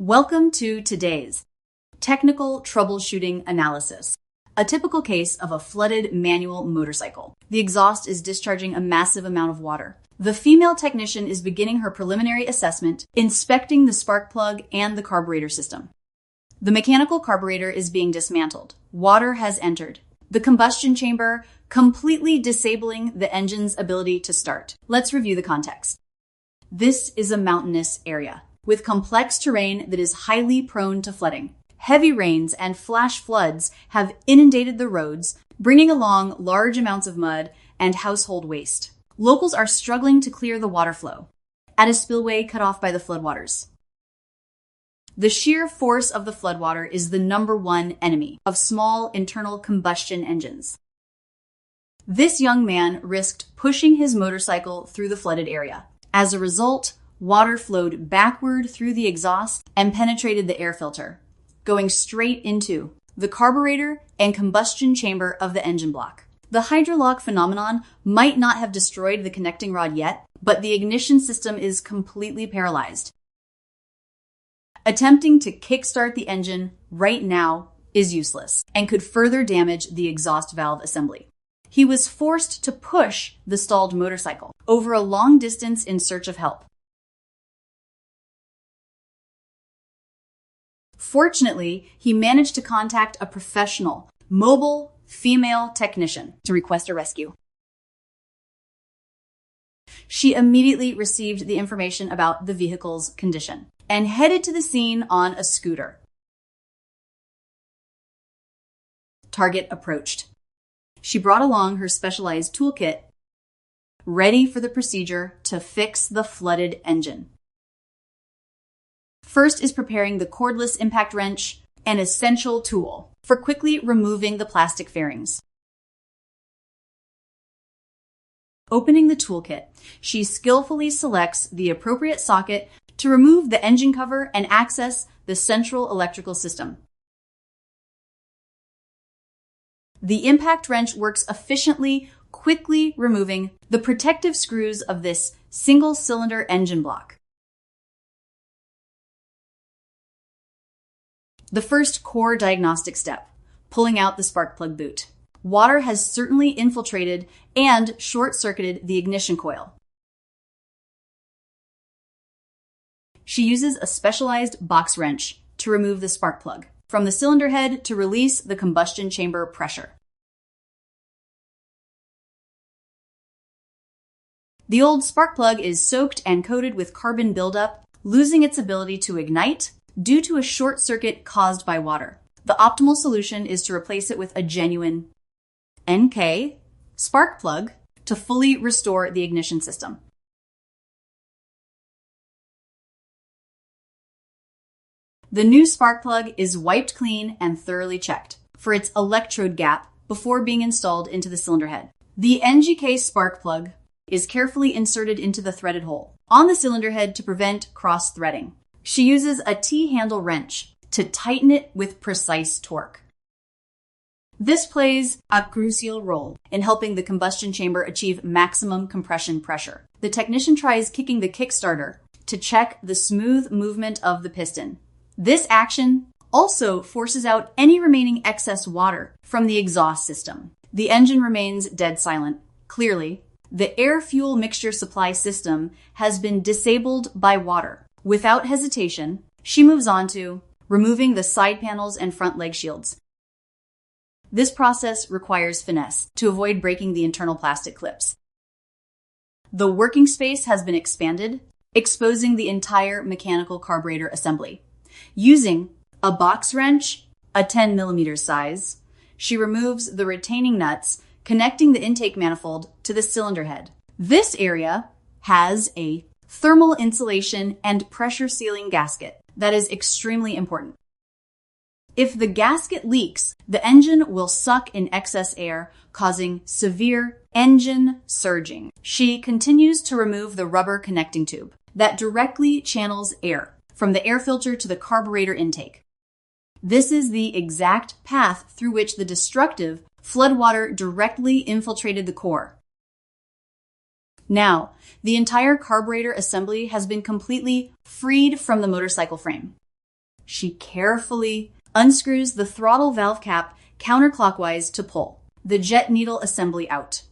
Welcome to today's technical troubleshooting analysis. A typical case of a flooded manual motorcycle. The exhaust is discharging a massive amount of water. The female technician is beginning her preliminary assessment, inspecting the spark plug and the carburetor system. The mechanical carburetor is being dismantled. Water has entered the combustion chamber, completely disabling the engine's ability to start. Let's review the context. This is a mountainous area with complex terrain that is highly prone to flooding. Heavy rains and flash floods have inundated the roads, bringing along large amounts of mud and household waste. Locals are struggling to clear the water flow at a spillway cut off by the floodwaters. The sheer force of the floodwater is the number one enemy of small internal combustion engines. This young man risked pushing his motorcycle through the flooded area. As a result, water flowed backward through the exhaust and penetrated the air filter, going straight into the carburetor and combustion chamber of the engine block. The hydrolock phenomenon might not have destroyed the connecting rod yet, but the ignition system is completely paralyzed. Attempting to kickstart the engine right now is useless and could further damage the exhaust valve assembly. He was forced to push the stalled motorcycle over a long distance in search of help. Fortunately, he managed to contact a professional, mobile female technician to request a rescue. She immediately received the information about the vehicle's condition and headed to the scene on a scooter. Target approached. She brought along her specialized toolkit, ready for the procedure to fix the flooded engine. First is preparing the cordless impact wrench, an essential tool for quickly removing the plastic fairings. Opening the toolkit, she skillfully selects the appropriate socket to remove the engine cover and access the central electrical system. The impact wrench works efficiently, quickly removing the protective screws of this single-cylinder engine block. The first core diagnostic step, pulling out the spark plug boot. Water has certainly infiltrated and short-circuited the ignition coil. She uses a specialized box wrench to remove the spark plug from the cylinder head to release the combustion chamber pressure. The old spark plug is soaked and coated with carbon buildup, losing its ability to ignite due to a short circuit caused by water. The optimal solution is to replace it with a genuine NK spark plug to fully restore the ignition system. The new spark plug is wiped clean and thoroughly checked for its electrode gap before being installed into the cylinder head. The NGK spark plug is carefully inserted into the threaded hole on the cylinder head to prevent cross-threading. She uses a T-handle wrench to tighten it with precise torque. This plays a crucial role in helping the combustion chamber achieve maximum compression pressure. The technician tries kicking the Kickstarter to check the smooth movement of the piston. This action also forces out any remaining excess water from the exhaust system. The engine remains dead silent. Clearly, the air-fuel mixture supply system has been disabled by water. Without hesitation, she moves on to removing the side panels and front leg shields. This process requires finesse to avoid breaking the internal plastic clips. The working space has been expanded, exposing the entire mechanical carburetor assembly. Using a box wrench, a 10mm size, she removes the retaining nuts connecting the intake manifold to the cylinder head. This area has a thermal insulation and pressure sealing gasket that is extremely important. If the gasket leaks, the engine will suck in excess air, causing severe engine surging. She continues to remove the rubber connecting tube that directly channels air from the air filter to the carburetor intake. This is the exact path through which the destructive floodwater directly infiltrated the core. Now, the entire carburetor assembly has been completely freed from the motorcycle frame. She carefully unscrews the throttle valve cap counterclockwise to pull the jet needle assembly out.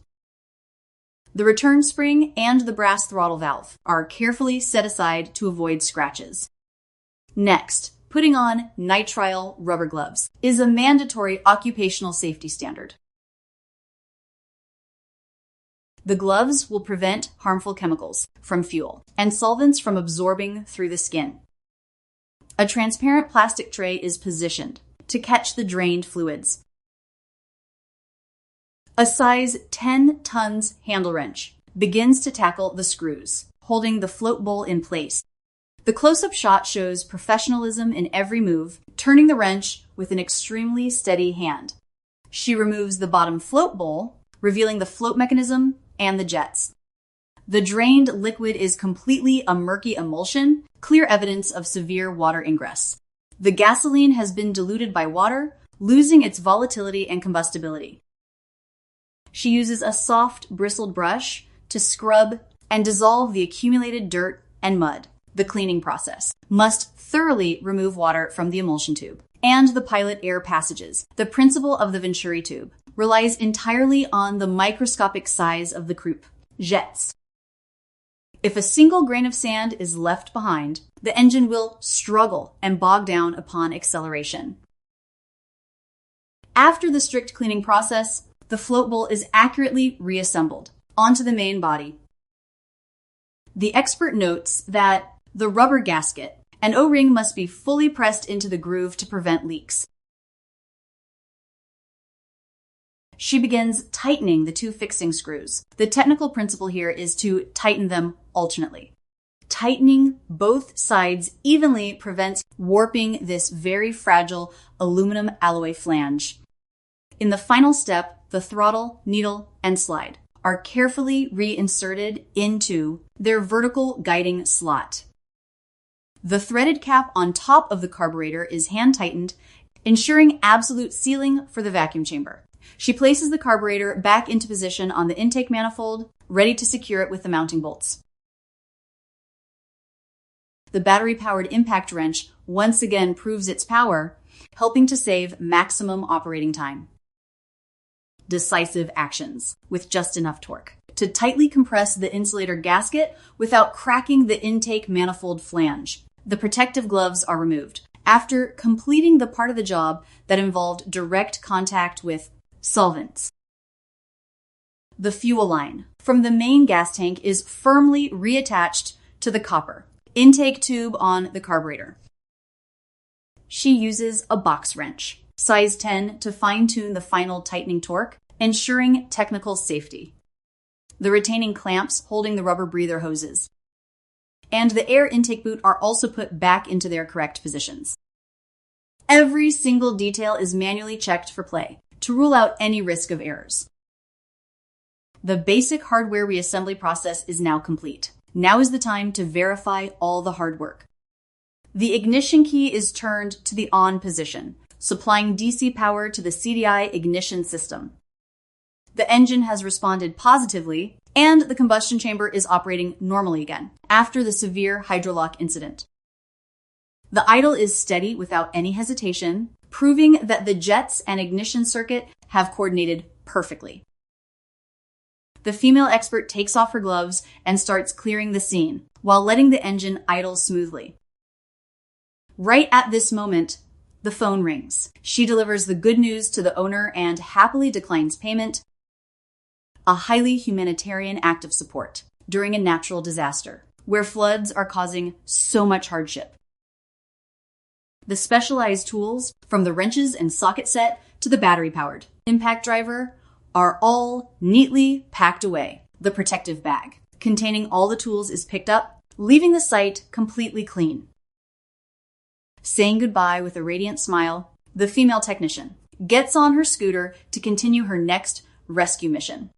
The return spring and the brass throttle valve are carefully set aside to avoid scratches. Next, putting on nitrile rubber gloves is a mandatory occupational safety standard. The gloves will prevent harmful chemicals from fuel and solvents from absorbing through the skin. A transparent plastic tray is positioned to catch the drained fluids. A size 10 tons handle wrench begins to tackle the screws, holding the float bowl in place. The close-up shot shows professionalism in every move, turning the wrench with an extremely steady hand. She removes the bottom float bowl, revealing the float mechanism and the jets. The drained liquid is completely a murky emulsion, clear evidence of severe water ingress. The gasoline has been diluted by water, losing its volatility and combustibility. She uses a soft, bristled brush to scrub and dissolve the accumulated dirt and mud. The cleaning process must thoroughly remove water from the emulsion tube and the pilot air passages. The principle of the Venturi tube relies entirely on the microscopic size of the croup jets. If a single grain of sand is left behind, the engine will struggle and bog down upon acceleration. After the strict cleaning process, the float bowl is accurately reassembled onto the main body. The expert notes that the rubber gasket and O-ring must be fully pressed into the groove to prevent leaks. She begins tightening the two fixing screws. The technical principle here is to tighten them alternately. Tightening both sides evenly prevents warping this very fragile aluminum alloy flange. In the final step, the throttle, needle, and slide are carefully reinserted into their vertical guiding slot. The threaded cap on top of the carburetor is hand tightened, ensuring absolute sealing for the vacuum chamber. She places the carburetor back into position on the intake manifold, ready to secure it with the mounting bolts. The battery-powered impact wrench once again proves its power, helping to save maximum operating time. Decisive actions with just enough torque to tightly compress the insulator gasket without cracking the intake manifold flange. The protective gloves are removed after completing the part of the job that involved direct contact with solvents. The fuel line from the main gas tank is firmly reattached to the copper intake tube on the carburetor. She uses a box wrench, size 10, to fine-tune the final tightening torque, ensuring technical safety. The retaining clamps holding the rubber breather hoses and the air intake boot are also put back into their correct positions. Every single detail is manually checked for play to rule out any risk of errors. The basic hardware reassembly process is now complete. Now is the time to verify all the hard work. The ignition key is turned to the on position, supplying DC power to the CDI ignition system. The engine has responded positively, and the combustion chamber is operating normally again after the severe hydrolock incident. The idle is steady without any hesitation, proving that the jets and ignition circuit have coordinated perfectly. The female expert takes off her gloves and starts clearing the scene while letting the engine idle smoothly. Right at this moment, the phone rings. She delivers the good news to the owner and happily declines payment, a highly humanitarian act of support during a natural disaster where floods are causing so much hardship. The specialized tools, from the wrenches and socket set to the battery-powered impact driver, are all neatly packed away. The protective bag containing all the tools is picked up, leaving the site completely clean. Saying goodbye with a radiant smile, the female technician gets on her scooter to continue her next rescue mission.